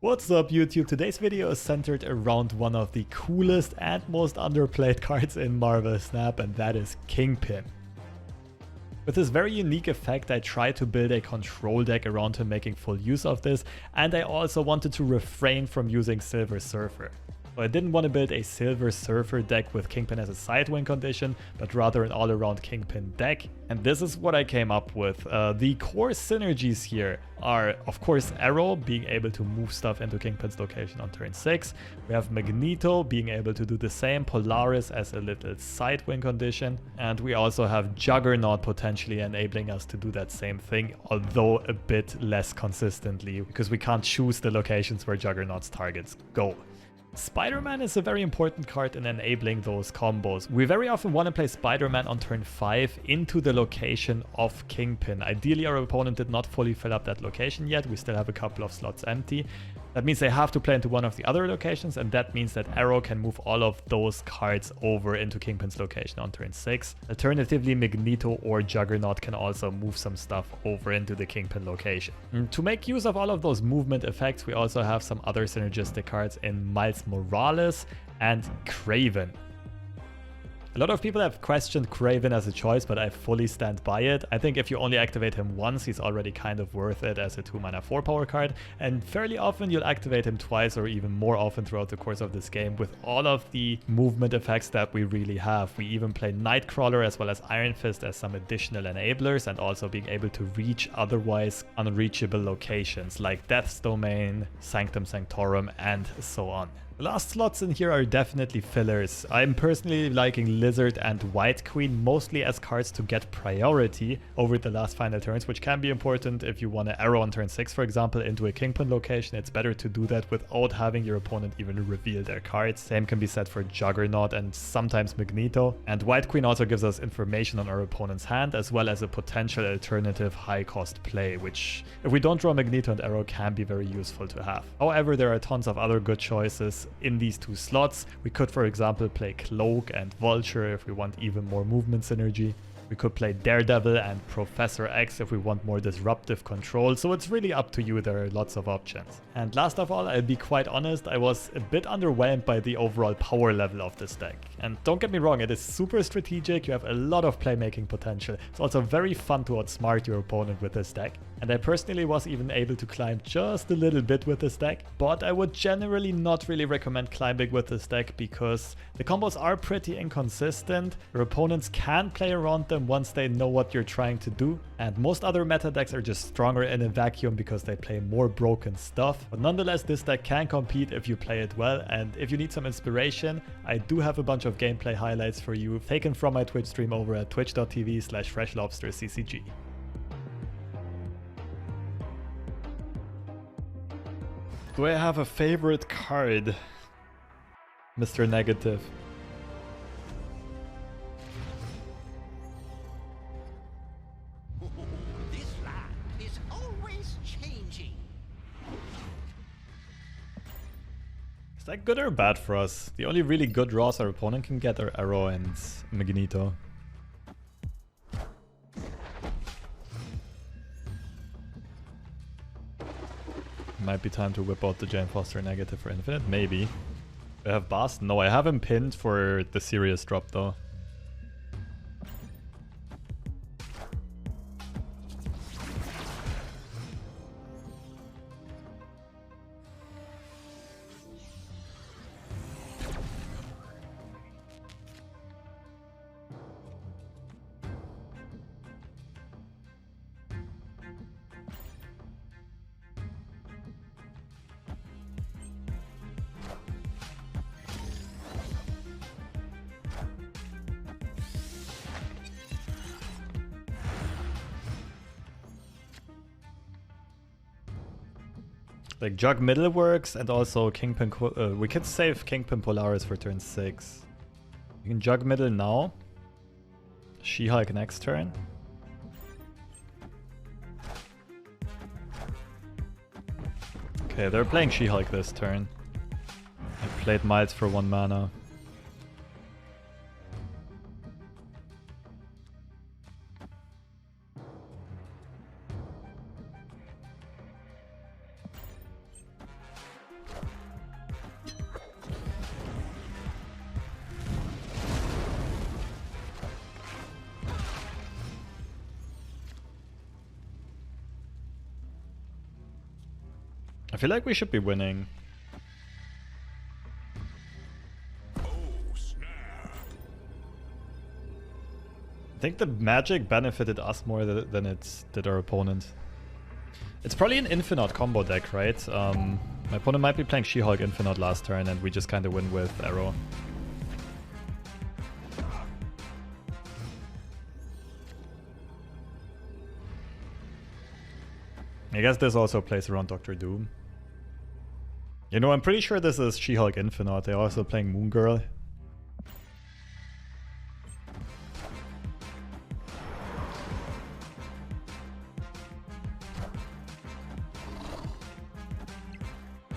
What's up YouTube? Today's video is centered around one of the coolest and most underplayed cards in Marvel Snap, and that is Kingpin. With this very unique effect, I tried to build a control deck around him, making full use of this, and I also wanted to refrain from using Silver Surfer. So I didn't want to build a Silver Surfer deck with Kingpin as a side win condition, but rather an all-around Kingpin deck. And this is what I came up with. The core synergies here are, of course, Aero, being able to move stuff into Kingpin's location on turn 6. We have Magneto being able to do the same, Polaris as a little side win condition. And we also have Juggernaut potentially enabling us to do that same thing, although a bit less consistently, because we can't choose the locations where Juggernaut's targets go. Spider-Man is a very important card in enabling those combos. We very often want to play Spider-Man on turn 5 into the location of Kingpin. Ideally, our opponent did not fully fill up that location yet. We still have a couple of slots empty. That means they have to play into one of the other locations, and that means that Aero can move all of those cards over into Kingpin's location on turn 6. Alternatively, Magneto or Juggernaut can also move some stuff over into the Kingpin location. To make use of all of those movement effects, we also have some other synergistic cards in Miles Morales and Kraven. A lot of people have questioned Kraven as a choice, but I fully stand by it. I think if you only activate him once, he's already kind of worth it as a 2-mana 4-power card, and fairly often you'll activate him twice or even more often throughout the course of this game with all of the movement effects that we really have. We even play Nightcrawler as well as Iron Fist as some additional enablers, and also being able to reach otherwise unreachable locations like Death's Domain, Sanctum Sanctorum, and so on. The last slots in here are definitely fillers. I'm personally liking Lizard and White Queen mostly as cards to get priority over the last final turns, which can be important if you want to Aero on turn 6, for example, into a Kingpin location. It's better to do that without having your opponent even reveal their cards. Same can be said for Juggernaut and sometimes Magneto. And White Queen also gives us information on our opponent's hand, as well as a potential alternative high-cost play, which, if we don't draw Magneto and Aero, can be very useful to have. However, there are tons of other good choices in these two slots. We could, for example, play Cloak and Vulture if we want even more movement synergy. We could play Daredevil and Professor X if we want more disruptive control, so it's really up to you. There are lots of options. And last of all, I'll be quite honest, I was a bit underwhelmed by the overall power level of this deck. And don't get me wrong, it is super strategic, you have a lot of playmaking potential. It's also very fun to outsmart your opponent with this deck. And I personally was even able to climb just a little bit with this deck, but I would generally not really recommend climbing with this deck because the combos are pretty inconsistent. Your opponents can play around them once they know what you're trying to do, and most other meta decks are just stronger in a vacuum because they play more broken stuff. But nonetheless, this deck can compete if you play it well, and if you need some inspiration, I do have a bunch of gameplay highlights for you taken from my Twitch stream over at twitch.tv/FreshLobsterCCG. Do I have a favorite card, Mr. Negative? This land is always changing. Is that good or bad for us? The only really good draws our opponent can get are Aero and Magneto. Might be time to whip out the Jane Foster Negative for Infinite, maybe. Do I have Bast? No, I have him pinned for the serious drop though. Like Jug Middle works, and also Kingpin. We could save Kingpin Polaris for turn 6. You can Jug Middle now. She-Hulk next turn. Okay, they're playing She-Hulk this turn. I played Miles for 1 mana. feel like we should be winning. I think the magic benefited us more than it did our opponent. It's probably an Infinite combo deck, right? My opponent might be playing She-Hulk Infinite last turn and we just kind of win with Aero. I guess this also plays around Doctor Doom. You know, I'm pretty sure this is She-Hulk Infinite. They're also playing Moon Girl.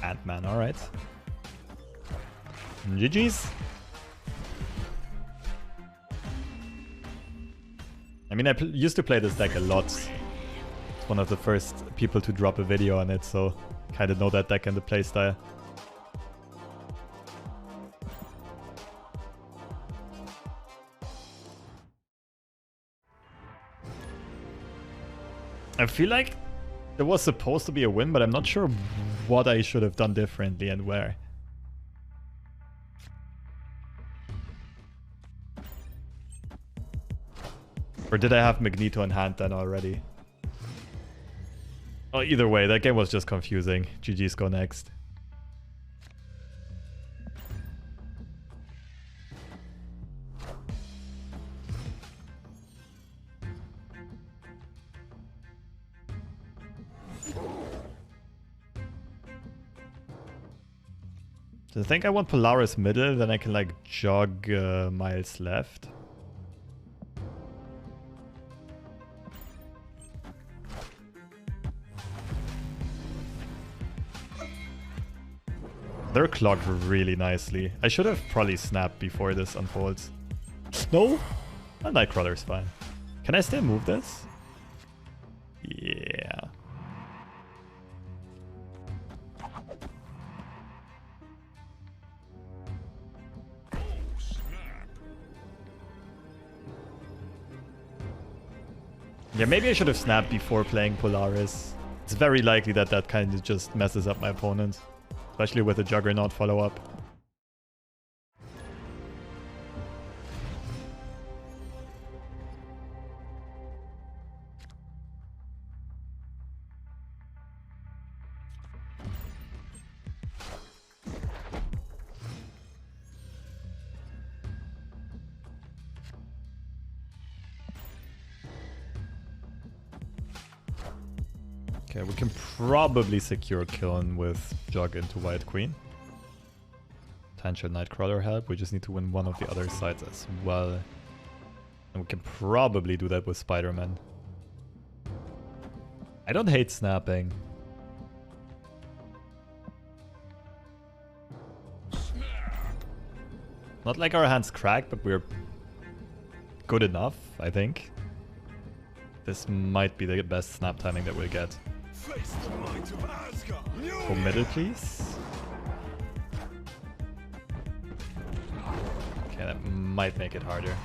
Ant-Man, alright. GG's. I mean, I used to play this deck a lot. It's one of the first people to drop a video on it, so kind of know that deck and the playstyle. I feel like it was supposed to be a win, but I'm not sure what I should have done differently and where. Or did I have Magneto in hand then already? Oh, either way, that game was just confusing. GG's go next. So I think I want Polaris middle, then I can like jog Miles left. They're clogged really nicely. I should have probably snapped before this unfolds. No? A Nightcrawler's fine. Can I still move this? Yeah. Yeah, maybe I should have snapped before playing Polaris. It's very likely that that kind of just messes up my opponent. Especially with a Juggernaut follow-up. Okay, we can probably secure Kiln with Jug into White Queen. Potential Nightcrawler help. We just need to win one of the other sides as well. And we can probably do that with Spider-Man. I don't hate snapping. Not like our hands crack, but we're good enough, I think. This might be the best snap timing that we'll get. Go middle, please. Okay, that might make it harder.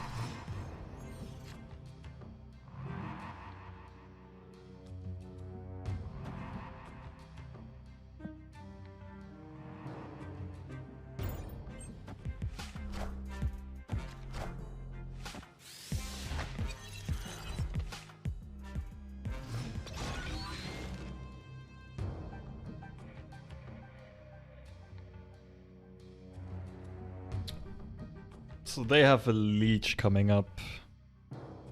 So they have a leech coming up.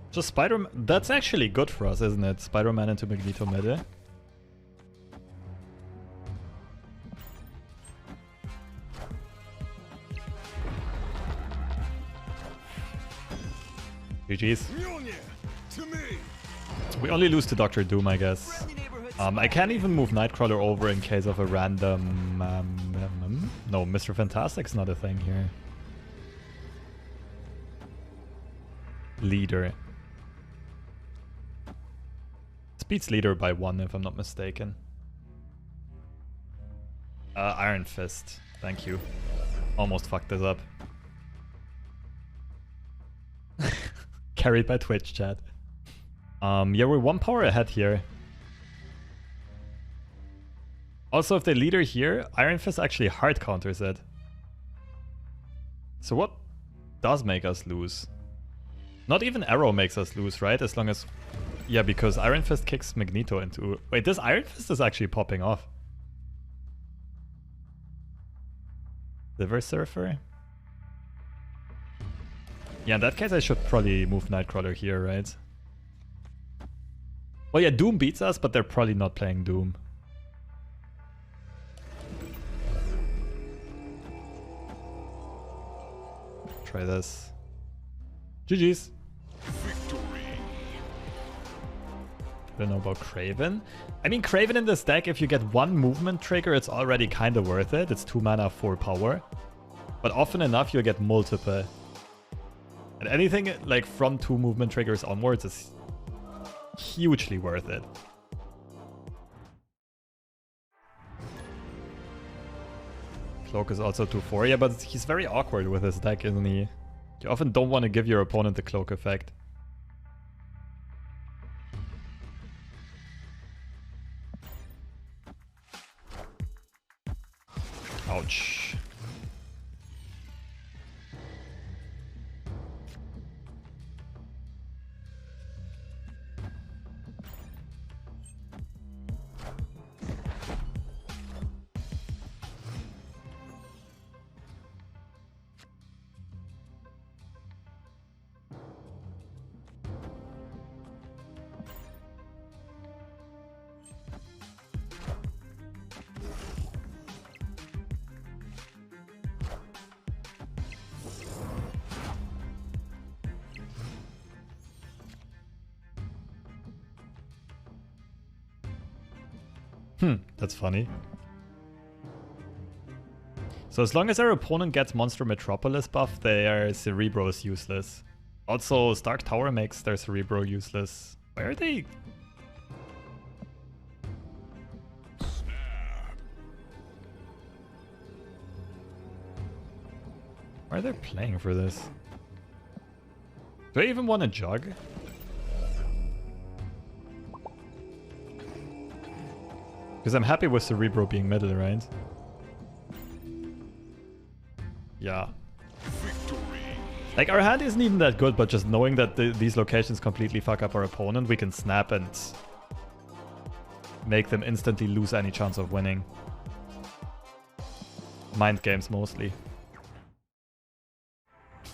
So Spider-Man, that's actually good for us, isn't it? Spider-Man into Magneto middle. GG's. We only lose to Doctor Doom, I guess. I can't even move Nightcrawler over in case of a random... no, Mr. Fantastic's not a thing here. Leader. Speeds leader by 1 if I'm not mistaken. Iron Fist. Thank you. Almost fucked this up. Carried by Twitch chat. Yeah, we're 1 power ahead here. Also, if they leader here, Iron Fist actually hard counters it. So what does make us lose? Not even Aero makes us lose, right? As long as... Yeah, because Iron Fist kicks Magneto into... Wait, this Iron Fist is actually popping off. Liver Surfer? Yeah, in that case I should probably move Nightcrawler here, right? Well, yeah, Doom beats us, but they're probably not playing Doom. Try this. GG's. Victory. I don't know about Kraven. I mean, Kraven in this deck, if you get one movement trigger, it's already kind of worth it. It's 2 mana, 4 power. But often enough, you'll get multiple. And anything like from 2 movement triggers onwards is hugely worth it. Cloak is also 2/4, yeah, but he's very awkward with his deck, isn't he? You often don't want to give your opponent the cloak effect. Ouch. That's funny. So as long as our opponent gets Monster Metropolis buff, their Cerebro is useless. Also, Stark Tower makes their Cerebro useless. Where are they? Why are they playing for this? Do I even want a Jug? Because I'm happy with Cerebro being middle, right? Yeah. Victory. Like, our hand isn't even that good, but just knowing that these locations completely fuck up our opponent, we can snap and make them instantly lose any chance of winning. Mind games, mostly.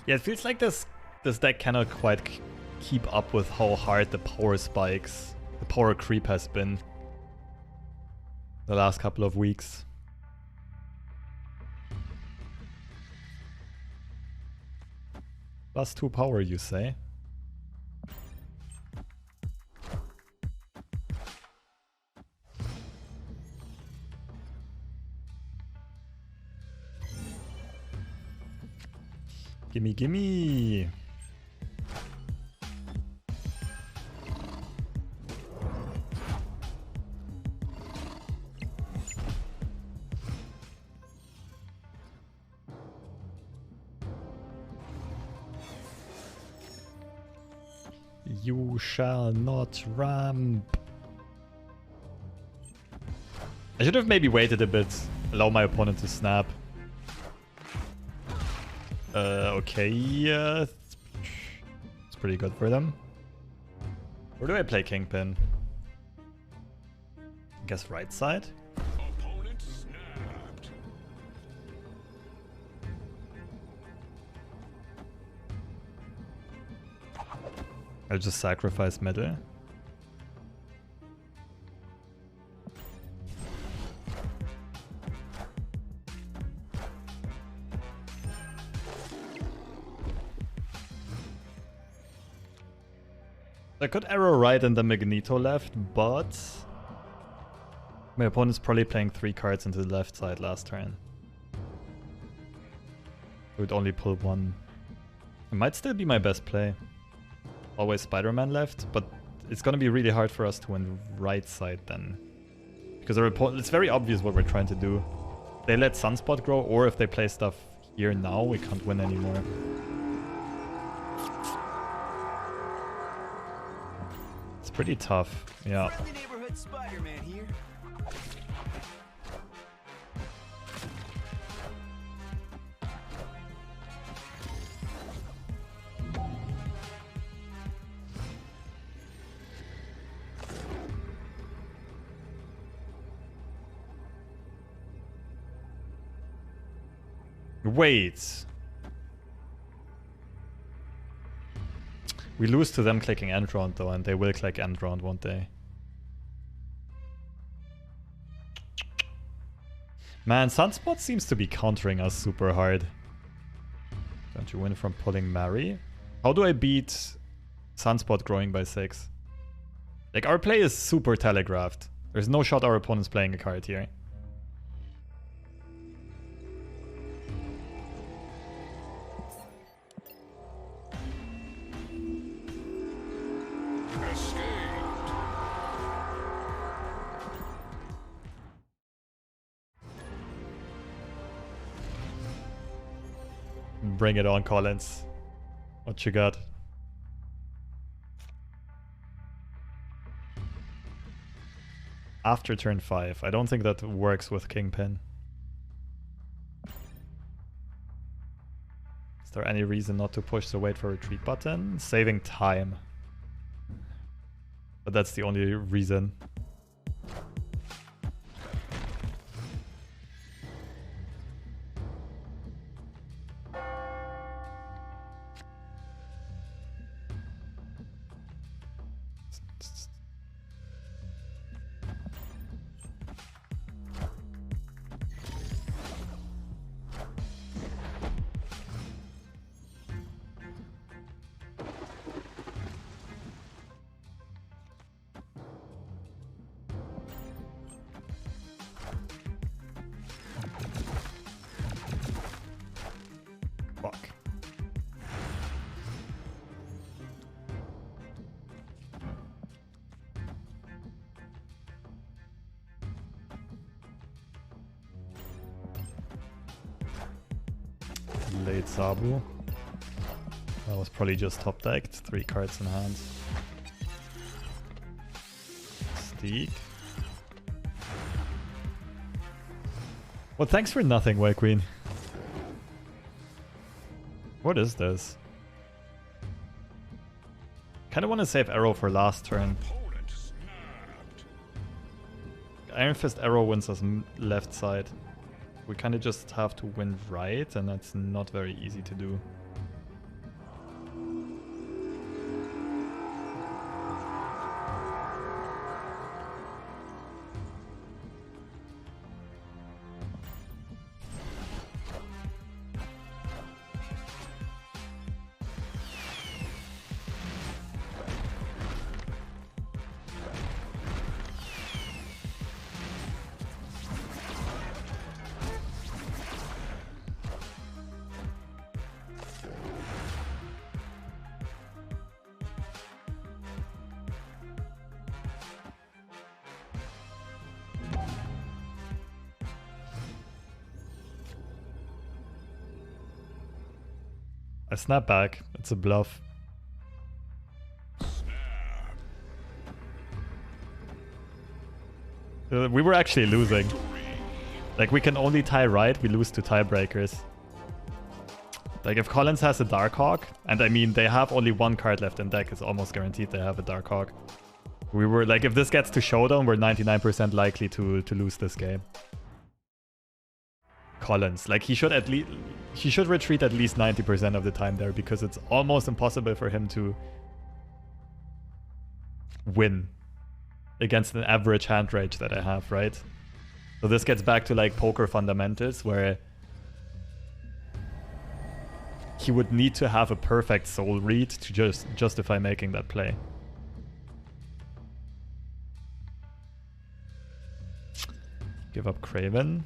Yeah, it feels like this deck cannot quite keep up with how hard the power spikes, the power creep has been the last couple of weeks. +2 power, you say? Gimme, gimme! You shall not ramp. I should have maybe waited a bit, allow my opponent to snap. Okay, it's pretty good for them. Where do I play Kingpin? I guess right side? Opponent snapped. I'll just sacrifice middle. I could Aero right and then Magneto left, but my opponent's probably playing 3 cards into the left side last turn. I would only pull 1. It might still be my best play. Always Spider-Man left, but it's gonna be really hard for us to win right side then. Because our opponent, it's very obvious what we're trying to do. They let Sunspot grow, or if they play stuff here now, we can't win anymore. It's pretty tough, yeah. Wait. We lose to them clicking end round though, and they will click end round, won't they? Man, Sunspot seems to be countering us super hard. Don't you win from pulling Mary? How do I beat Sunspot growing by 6? Like, our play is super telegraphed. There's no shot our opponent's playing a card here. Bring it on, Collins. What you got? After turn 5. I don't think that works with Kingpin. Is there any reason not to push the wait for retreat button? Saving time. But that's the only reason. Late Sabu. That was probably just top decked. 3 cards in hand. Steak. Well, thanks for nothing, White Queen. What is this? Kinda wanna save Aero for last turn. Iron Fist Aero wins us left side. We kind of just have to win right, and that's not very easy to do. I snap back. It's a bluff. We were actually losing. Like, we can only tie right, we lose to tiebreakers. Like, if Collins has a Darkhawk, and I mean, they have only 1 card left in deck, it's almost guaranteed they have a Darkhawk. We were, like, if this gets to Showdown, we're 99% likely to lose this game. Collins, like, he should retreat at least 90% of the time there, because it's almost impossible for him to win against an average hand range that I have, right? So this gets back to like poker fundamentals, where he would need to have a perfect soul read to just justify making that play. Give up Kraven.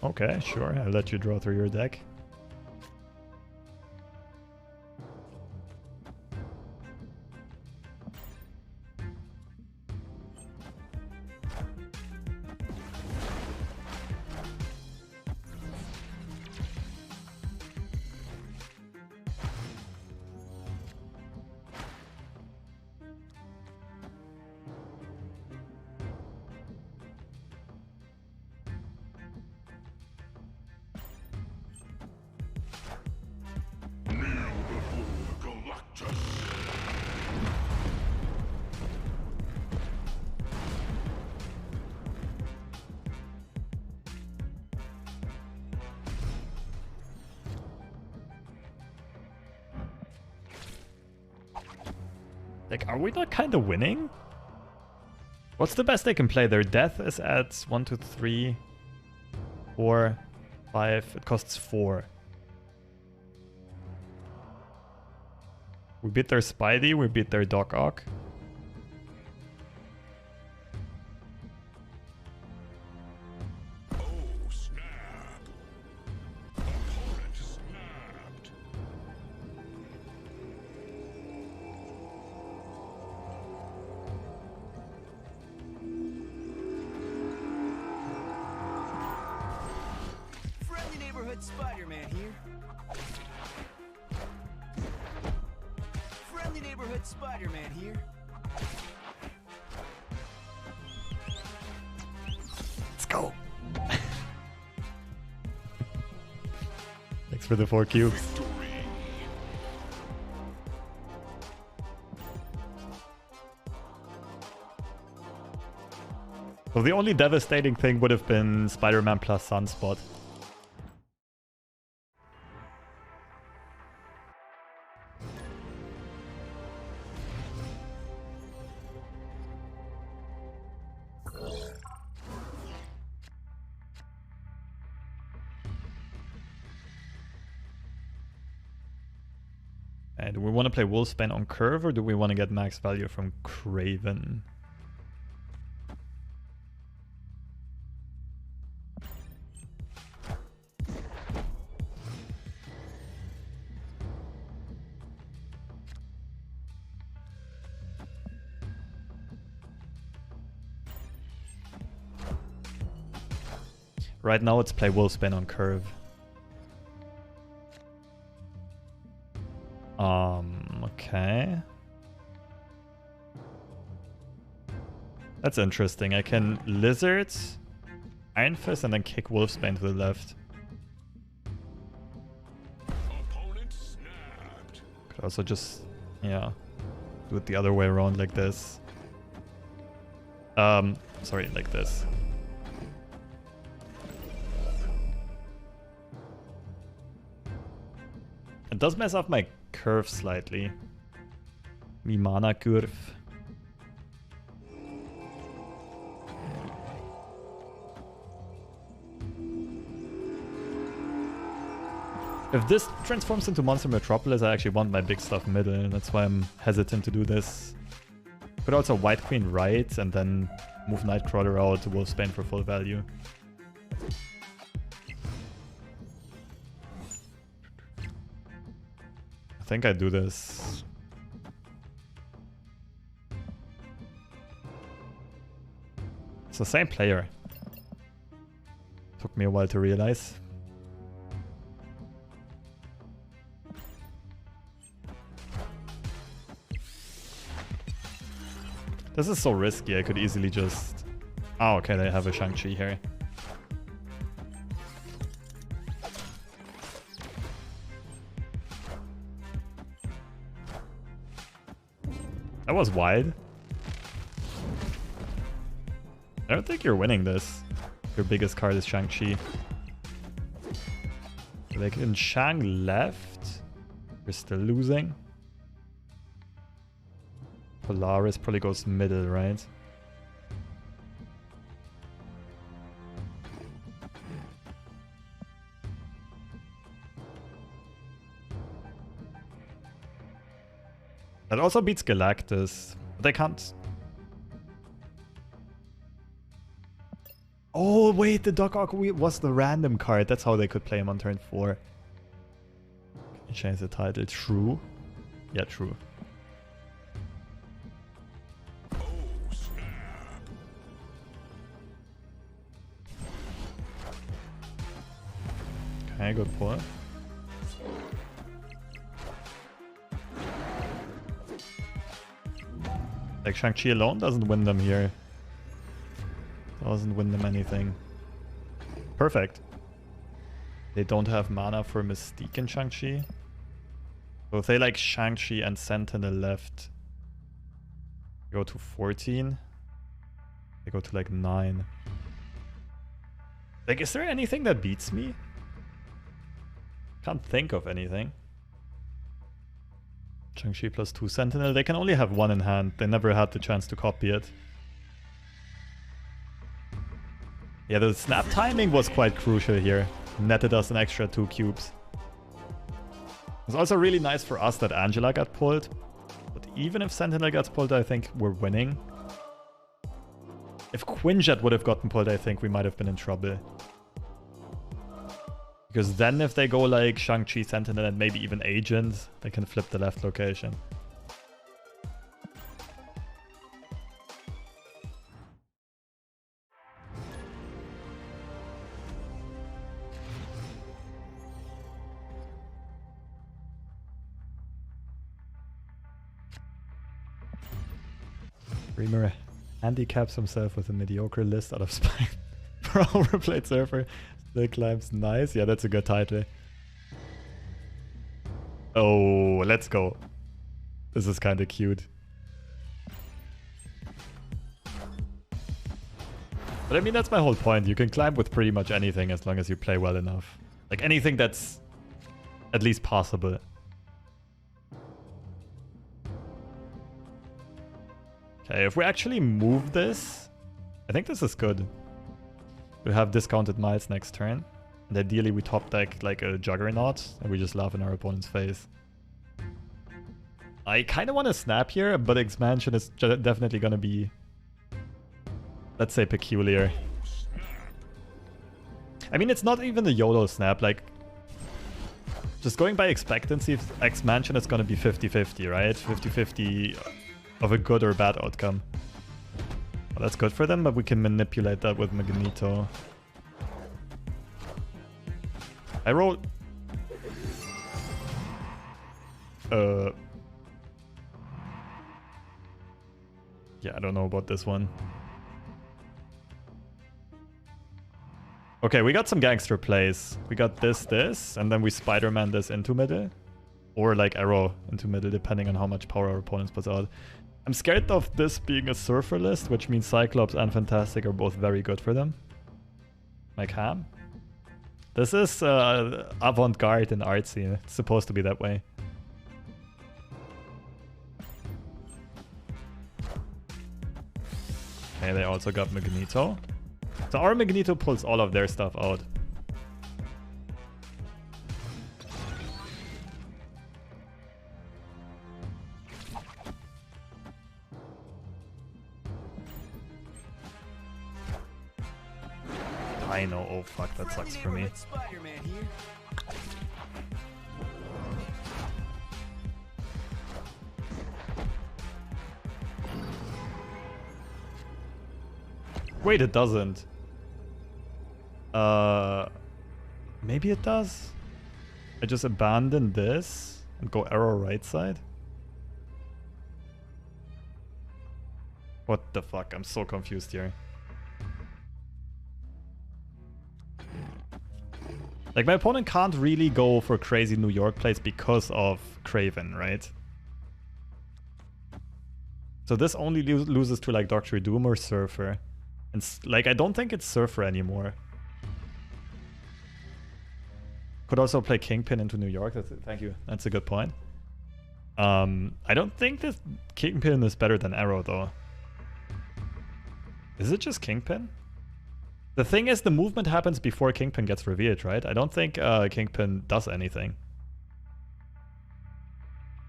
Okay, sure, I'll let you draw through your deck. Like, are we not kind of winning? What's the best they can play? Their death is at 1, 2, 3, 4, 5. It costs 4. We beat their Spidey, we beat their Doc Ock. Spider-Man here. Friendly neighborhood Spider-Man here. Let's go. Thanks for the 4 cubes. So the only devastating thing would have been Spider-Man plus Sunspot. Do we want to play Wolfsbane on curve, or do we want to get max value from Kraven? Right now it's play Wolfsbane on curve. Okay. That's interesting. I can Lizard, Iron Fist, and then kick Wolfsbane to the left. Could also just, yeah, do it the other way around like this. Sorry, like this. It does mess up my curve slightly. Mi mana curve. If this transforms into Monster Metropolis, I actually want my big stuff middle, and that's why I'm hesitant to do this. Could also White Queen right, and then move Nightcrawler out to Wolfsbane for full value. I think I do this. It's the same player. Took me a while to realize. This is so risky, I could easily just... Oh, okay, they have a Shang-Chi here. That was wide. I don't think you're winning this. Your biggest card is Shang-Chi. Like in Shang left, you're still losing. Polaris probably goes middle, right? That also beats Galactus, but they can't. Oh wait, the Doc Ock was the random card. That's how they could play him on turn 4. Can you change the title? True? Yeah, true. Okay, good pull. Like Shang-Chi alone doesn't win them here. Doesn't win them anything. Perfect. They don't have mana for Mystique in Shang-Chi. So if they like Shang-Chi and Sentinel left, they go to 14. They go to like 9. Like, is there anything that beats me? Can't think of anything. Shang-Chi +2 Sentinel. They can only have one in hand. They never had the chance to copy it. Yeah, the snap timing was quite crucial here. Netted us an extra 2 cubes. It's also really nice for us that Angela got pulled. But even if Sentinel gets pulled, I think we're winning. If Quinjet would have gotten pulled, I think we might have been in trouble. Because then if they go like Shang-Chi, Sentinel, and maybe even Agent, they can flip the left location. Reamer handicaps himself with a mediocre list out of spine. For overplayed surfer. Still climbs. Nice. Yeah, that's a good title. Oh, let's go. This is kind of cute. But I mean, that's my whole point. You can climb with pretty much anything as long as you play well enough. Like anything that's at least possible. Okay, if we actually move this, I think this is good. We have discounted miles next turn. And ideally we top deck like a Juggernaut and we just laugh in our opponent's face. I kind of want to snap here, but expansion is definitely going to be, let's say, peculiar. I mean, it's not even a YOLO snap. Like, just going by expectancy, expansion is going to be 50-50, right? 50-50 of a good or bad outcome. Well, that's good for them, but we can manipulate that with Magneto. I rolled... Yeah, I don't know about this one. Okay, we got some gangster plays. We got this, and then we Spider-Man this into middle. Or like Aero into middle, depending on how much power our opponents put out. I'm scared of this being a surfer list, which means Cyclops and Fantastic are both very good for them. Like Ham. This is avant-garde and artsy. It's supposed to be that way. Okay, they also got Magneto. So our Magneto pulls all of their stuff out. I know. Oh fuck, that sucks for me. Wait, it doesn't. Maybe it does. I just abandon this and go Aero right side. What the fuck? I'm so confused here. Like, my opponent can't really go for crazy New York plays because of Kraven, right? So this only loses to like Doctor Doom or Surfer. And like, I don't think it's Surfer anymore. Could also play Kingpin into New York. Thank you. That's a good point. I don't think this Kingpin is better than Aero though. Is it just Kingpin? The thing is, the movement happens before Kingpin gets revealed, right? I don't think Kingpin does anything.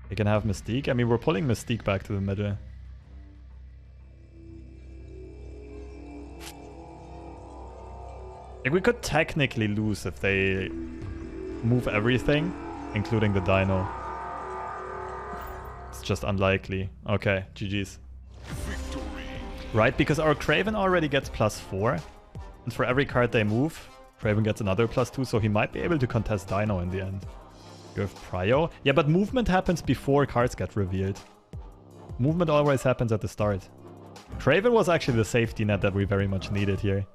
They can have Mystique. I mean, we're pulling Mystique back to the middle. Like, we could technically lose if they move everything, including the Dino. It's just unlikely. Okay, GG's. Victory. Right, because our Kraven already gets +4. And for every card they move, Kraven gets another +2, so he might be able to contest Dino in the end. You have Prio. Yeah, but movement happens before cards get revealed. Movement always happens at the start. Kraven was actually the safety net that we very much needed here.